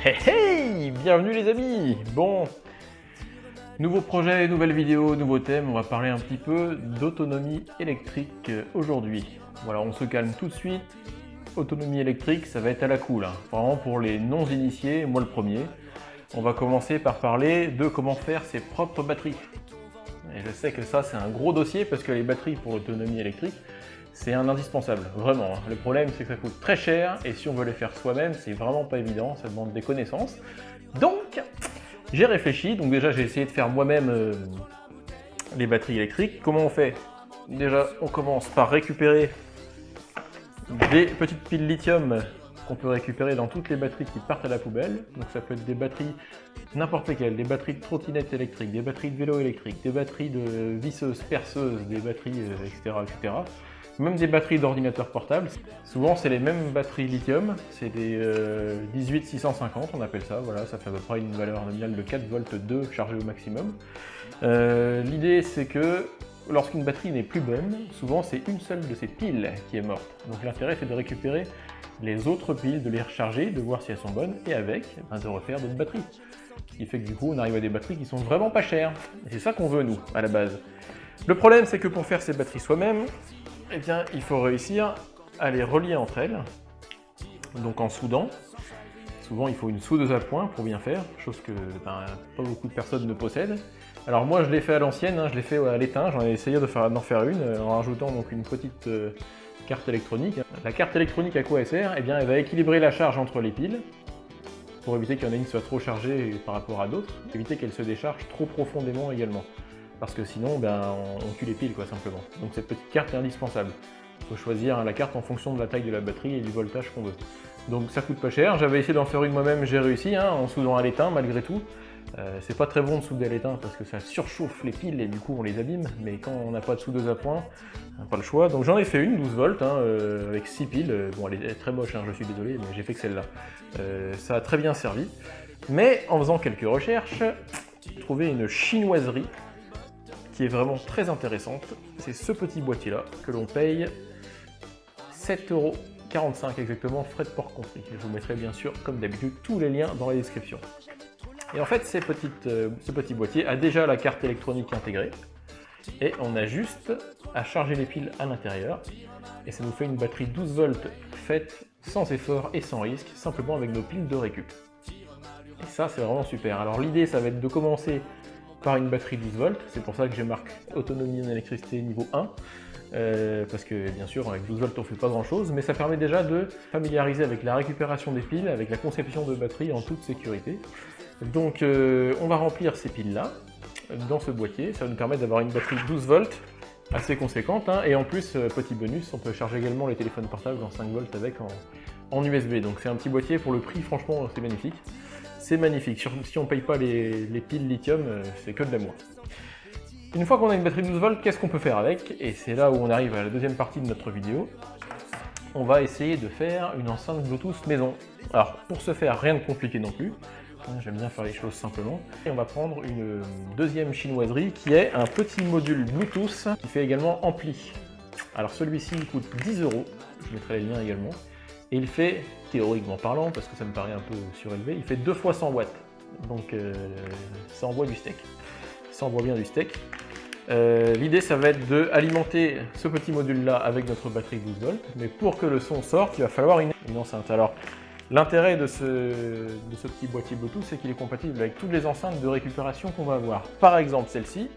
Hey hey! Bienvenue les amis! Bon, nouveau projet, nouvelle vidéo, nouveau thème, on va parler un petit peu d'autonomie électrique aujourd'hui. Voilà, on se calme tout de suite. Autonomie électrique, ça va être à la cool, hein. Vraiment pour les non-initiés, moi le premier. On va commencer par parler de comment faire ses propres batteries. Et je sais que ça c'est un gros dossier parce que les batteries pour l'autonomie électrique, c'est un indispensable, vraiment. Le problème, c'est que ça coûte très cher, et si on veut les faire soi-même, c'est vraiment pas évident, ça demande des connaissances. Donc, j'ai réfléchi, donc déjà j'ai essayé de faire moi-même les batteries électriques. Comment on fait? Déjà, on commence par récupérer des petites piles lithium qu'on peut récupérer dans toutes les batteries qui partent à la poubelle. Donc ça peut être des batteries, n'importe lesquelles, des batteries de trottinettes électriques, des batteries de vélo électriques, des batteries de visseuses, perceuses, des batteries, etc., etc. Même des batteries d'ordinateur portable. Souvent c'est les mêmes batteries lithium, c'est des 18650 on appelle ça, voilà, ça fait à peu près une valeur nominale de 4 volts 2 chargée au maximum. L'idée c'est que lorsqu'une batterie n'est plus bonne, souvent c'est une seule de ces piles qui est morte. Donc l'intérêt c'est de récupérer les autres piles, de les recharger, de voir si elles sont bonnes, et avec, de refaire d'autres batteries. Ce qui fait que du coup on arrive à des batteries qui sont vraiment pas chères. Et c'est ça qu'on veut nous, à la base. Le problème c'est que pour faire ces batteries soi-même, eh bien, il faut réussir à les relier entre elles, donc en soudant. Souvent, il faut une soudeuse à point pour bien faire, chose que pas beaucoup de personnes ne possèdent. Alors moi, je l'ai fait à l'ancienne, je l'ai fait à l'étain, j'en ai essayé d'en faire une, en rajoutant donc une petite carte électronique. La carte électronique, à quoi elle sert? Eh bien, elle va équilibrer la charge entre les piles, pour éviter qu'il y en ait une qui soit trop chargée par rapport à d'autres, éviter qu'elle se décharge trop profondément également. Parce que sinon, on tue les piles, quoi, simplement. Donc cette petite carte est indispensable. Il faut choisir la carte en fonction de la taille de la batterie et du voltage qu'on veut. Donc ça coûte pas cher. J'avais essayé d'en faire une moi-même, j'ai réussi, en soudant à l'étain, malgré tout. C'est pas très bon de souder à l'étain parce que ça surchauffe les piles et du coup on les abîme. Mais quand on n'a pas de soudeuse à point, on n'a pas le choix. Donc j'en ai fait une, 12 volts, avec 6 piles. Bon, elle est très moche, je suis désolé, mais j'ai fait que celle-là. Ça a très bien servi. Mais en faisant quelques recherches, j'ai trouvé une chinoiserie qui est vraiment très intéressante. C'est ce petit boîtier-là que l'on paye 7,45 € exactement, frais de port compris. Je vous mettrai bien sûr, comme d'habitude, tous les liens dans la description. Et en fait, ce petit boîtier a déjà la carte électronique intégrée, et on a juste à charger les piles à l'intérieur, et ça nous fait une batterie 12 volts faite sans effort et sans risque, simplement avec nos piles de récup. Et ça, c'est vraiment super. Alors l'idée, ça va être de commencer par une batterie 12 volts, c'est pour ça que j'ai marqué autonomie en électricité niveau 1, parce que bien sûr avec 12 volts on fait pas grand chose, mais ça permet déjà de familiariser avec la récupération des piles, avec la conception de batterie en toute sécurité. Donc on va remplir ces piles là dans ce boîtier, ça va nous permettre d'avoir une batterie 12 volts assez conséquente, et en plus, petit bonus, on peut charger également les téléphones portables en 5 volts avec en USB, donc c'est un petit boîtier, pour le prix franchement c'est magnifique. C'est magnifique, si on ne paye pas les piles lithium, c'est que de l'amour. Une fois qu'on a une batterie 12 volts, qu'est-ce qu'on peut faire avec? Et c'est là où on arrive à la deuxième partie de notre vidéo. On va essayer de faire une enceinte Bluetooth maison. Alors pour ce faire, rien de compliqué non plus. J'aime bien faire les choses simplement. Et on va prendre une deuxième chinoiserie qui est un petit module Bluetooth qui fait également ampli. Alors celui-ci il coûte 10 €, je mettrai les liens également. Et il fait, théoriquement parlant, parce que ça me paraît un peu surélevé, il fait 2 fois 100 watts. Donc ça envoie du steak. Ça envoie bien du steak. L'idée, ça va être d'alimenter ce petit module-là avec notre batterie 12 volts. Mais pour que le son sorte, il va falloir une enceinte. Alors, l'intérêt de ce petit boîtier Bluetooth, c'est qu'il est compatible avec toutes les enceintes de récupération qu'on va avoir. Par exemple, celle-ci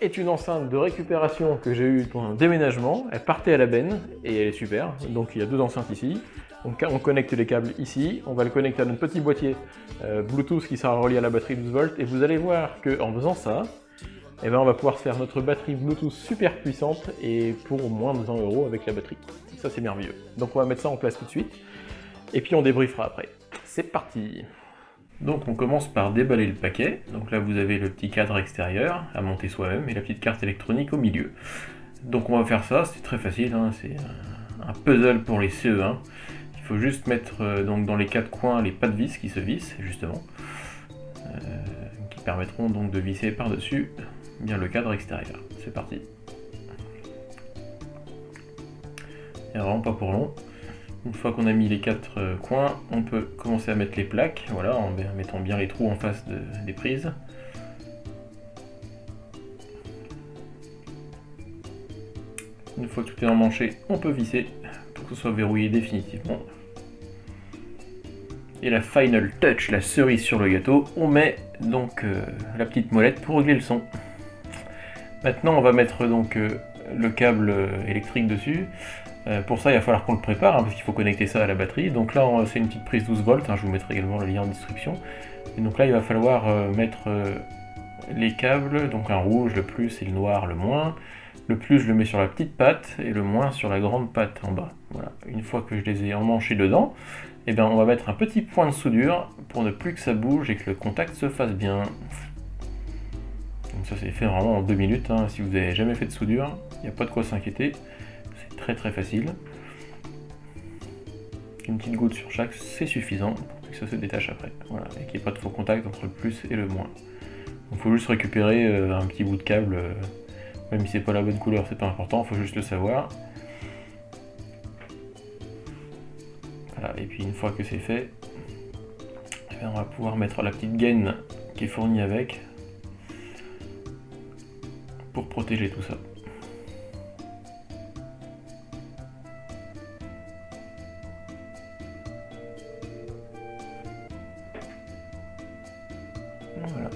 est une enceinte de récupération que j'ai eue pour un déménagement. Elle partait à la benne et elle est super. Donc il y a deux enceintes ici. Donc on connecte les câbles ici. On va le connecter à notre petit boîtier Bluetooth qui sera relié à la batterie 12 volts. Et vous allez voir qu'en faisant ça, on va pouvoir faire notre batterie Bluetooth super puissante et pour moins de 100 € avec la batterie. Ça c'est merveilleux. Donc on va mettre ça en place tout de suite. Et puis on débriefera après. C'est parti! Donc on commence par déballer le paquet. Donc là vous avez le petit cadre extérieur à monter soi-même et la petite carte électronique au milieu. Donc on va faire ça, c'est très facile, c'est un puzzle pour les CE1. Il faut juste mettre donc dans les quatre coins les pas de vis qui se vissent justement, qui permettront donc de visser par-dessus bien le cadre extérieur. C'est parti. Il n'y a vraiment pas pour long. Une fois qu'on a mis les 4 coins, on peut commencer à mettre les plaques, voilà, en mettant bien les trous en face des prises. Une fois que tout est emmanché, on peut visser pour que ce soit verrouillé définitivement. Et la final touch, la cerise sur le gâteau, on met donc la petite molette pour régler le son. Maintenant on va mettre donc le câble électrique dessus. Pour ça il va falloir qu'on le prépare parce qu'il faut connecter ça à la batterie. Donc là c'est une petite prise 12 volts, je vous mettrai également le lien en description. Et donc là il va falloir mettre les câbles, donc un rouge, le plus et le noir, le moins. Le plus je le mets sur la petite patte et le moins sur la grande patte en bas. Voilà. Une fois que je les ai emmanchés dedans, eh bien, on va mettre un petit point de soudure pour ne plus que ça bouge et que le contact se fasse bien. Donc ça c'est fait vraiment en 2 minutes, hein. Si vous n'avez jamais fait de soudure, il n'y a pas de quoi s'inquiéter. C'est très très facile. Une petite goutte sur chaque, c'est suffisant pour que ça se détache après. Voilà. Et qu'il n'y ait pas de faux contact entre le plus et le moins. Il faut juste récupérer un petit bout de câble. Même si c'est pas la bonne couleur, c'est pas important, il faut juste le savoir. Voilà, et puis une fois que c'est fait, on va pouvoir mettre la petite gaine qui est fournie avec pour protéger tout ça. Voilà.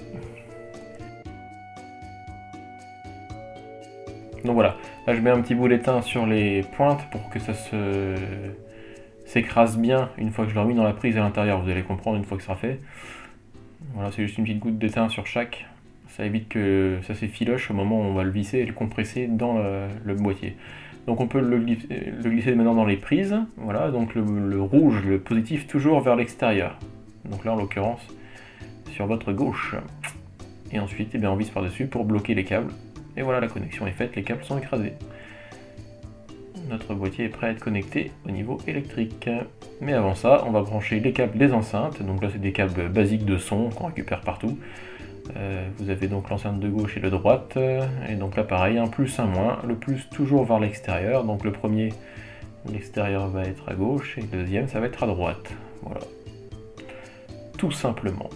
Donc voilà, là je mets un petit bout d'étain sur les pointes pour que ça s'écrase bien une fois que je l'ai remis dans la prise à l'intérieur, vous allez comprendre une fois que ça sera fait. Voilà, c'est juste une petite goutte d'étain sur chaque, ça évite que ça s'effiloche au moment où on va le visser et le compresser dans le boîtier. Donc on peut le glisser maintenant dans les prises, voilà, donc le rouge, le positif toujours vers l'extérieur. Donc là en l'occurrence sur votre gauche. Et ensuite on visse par-dessus pour bloquer les câbles. Et voilà, la connexion est faite, les câbles sont écrasés. Notre boîtier est prêt à être connecté au niveau électrique. Mais avant ça, on va brancher les câbles des enceintes. Donc là, c'est des câbles basiques de son qu'on récupère partout. Vous avez donc l'enceinte de gauche et de droite. Et donc là, pareil, un plus, un moins. Le plus toujours vers l'extérieur. Donc le premier, l'extérieur va être à gauche. Et le deuxième, ça va être à droite. Voilà. Tout simplement.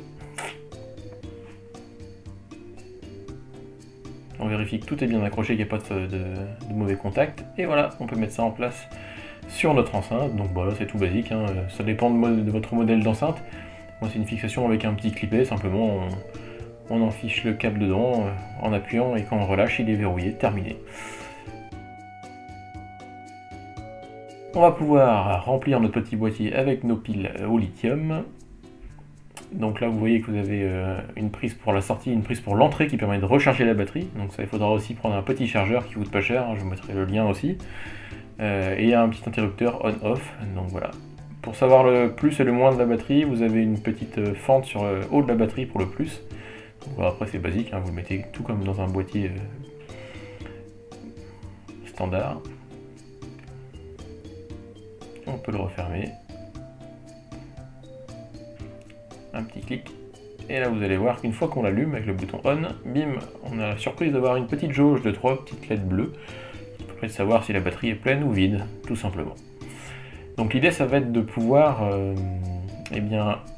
On vérifie que tout est bien accroché, qu'il n'y a pas de mauvais contact. Et voilà, on peut mettre ça en place sur notre enceinte. Donc voilà, c'est tout basique, hein. Ça dépend de votre modèle d'enceinte. Moi c'est une fixation avec un petit clipet, simplement on enfiche le câble dedans en appuyant et quand on relâche il est verrouillé, terminé. On va pouvoir remplir notre petit boîtier avec nos piles au lithium. Donc là vous voyez que vous avez une prise pour la sortie, une prise pour l'entrée qui permet de recharger la batterie. Donc ça il faudra aussi prendre un petit chargeur qui coûte pas cher, je vous mettrai le lien aussi. Et un petit interrupteur on-off, donc voilà. Pour savoir le plus et le moins de la batterie, vous avez une petite fente sur le haut de la batterie pour le plus. Donc voilà, après c'est basique, hein, vous le mettez tout comme dans un boîtier standard. On peut le refermer. Un petit clic, et là vous allez voir qu'une fois qu'on l'allume avec le bouton on, bim, on a la surprise d'avoir une petite jauge de 3 petites LED bleues qui permet de savoir si la batterie est pleine ou vide, tout simplement. Donc l'idée ça va être de pouvoir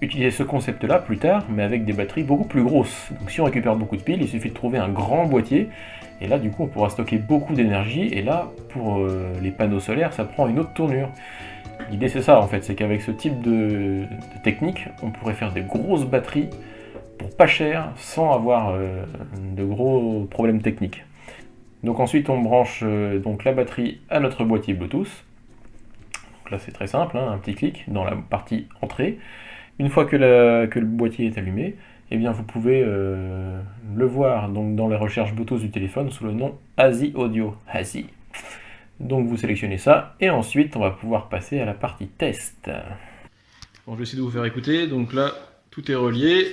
utiliser ce concept là plus tard, mais avec des batteries beaucoup plus grosses. Donc si on récupère beaucoup de piles, il suffit de trouver un grand boîtier, et là du coup on pourra stocker beaucoup d'énergie, et là pour les panneaux solaires ça prend une autre tournure. L'idée c'est ça en fait, c'est qu'avec ce type de technique, on pourrait faire des grosses batteries pour pas cher, sans avoir de gros problèmes techniques. Donc ensuite on branche donc la batterie à notre boîtier Bluetooth. Donc là c'est très simple, hein, un petit clic dans la partie entrée. Une fois que le boîtier est allumé, eh bien vous pouvez le voir donc dans les recherches Bluetooth du téléphone sous le nom ASI Audio. ASI. Donc vous sélectionnez ça, et ensuite on va pouvoir passer à la partie test. Bon, je vais essayer de vous faire écouter, donc là tout est relié,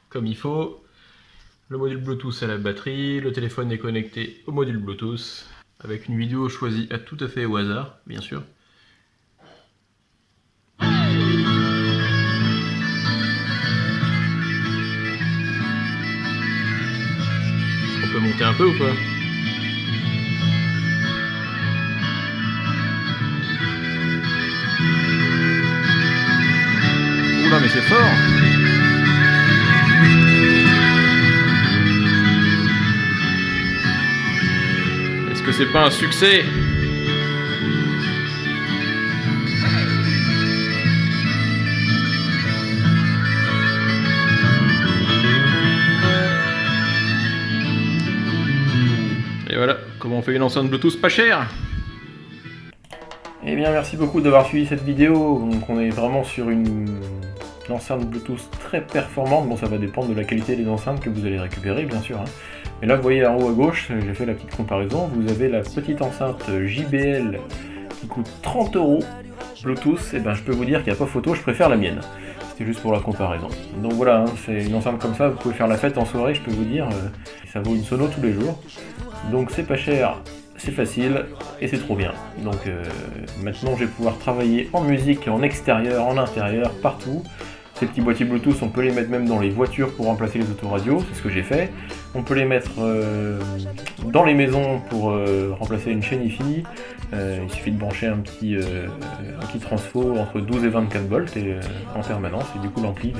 comme il faut. Le module Bluetooth à la batterie, le téléphone est connecté au module Bluetooth, avec une vidéo choisie à tout à fait au hasard, bien sûr. On peut monter un peu ou pas ? c'est fort. Est-ce que c'est pas un succès? Et voilà, comment on fait une enceinte Bluetooth pas chère. Eh bien, merci beaucoup d'avoir suivi cette vidéo. Donc, on est vraiment sur une enceinte Bluetooth très performante. Bon, ça va dépendre de la qualité des enceintes que vous allez récupérer, bien sûr. Mais là, vous voyez en haut à gauche, j'ai fait la petite comparaison. Vous avez la petite enceinte JBL qui coûte 30 €. Bluetooth, et ben, je peux vous dire qu'il n'y a pas photo, je préfère la mienne. C'était juste pour la comparaison. Donc voilà, c'est une enceinte comme ça, vous pouvez faire la fête en soirée, je peux vous dire. Ça vaut une sono tous les jours. Donc c'est pas cher, c'est facile et c'est trop bien. Donc maintenant je vais pouvoir travailler en musique, en extérieur, en intérieur, partout. Ces petits boîtiers Bluetooth, on peut les mettre même dans les voitures pour remplacer les autoradios, c'est ce que j'ai fait. On peut les mettre dans les maisons pour remplacer une chaîne Hi-Fi. Il suffit de brancher un petit transfo entre 12 et 24 volts en permanence, et du coup l'ampli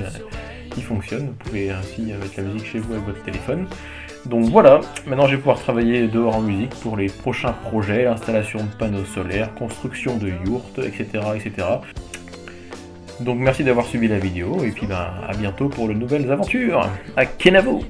il fonctionne. Vous pouvez ainsi mettre la musique chez vous avec votre téléphone. Donc voilà, maintenant je vais pouvoir travailler dehors en musique pour les prochains projets, installation de panneaux solaires, construction de yurts, etc. etc. Donc merci d'avoir suivi la vidéo, et puis à bientôt pour de nouvelles aventures. À Kenavo!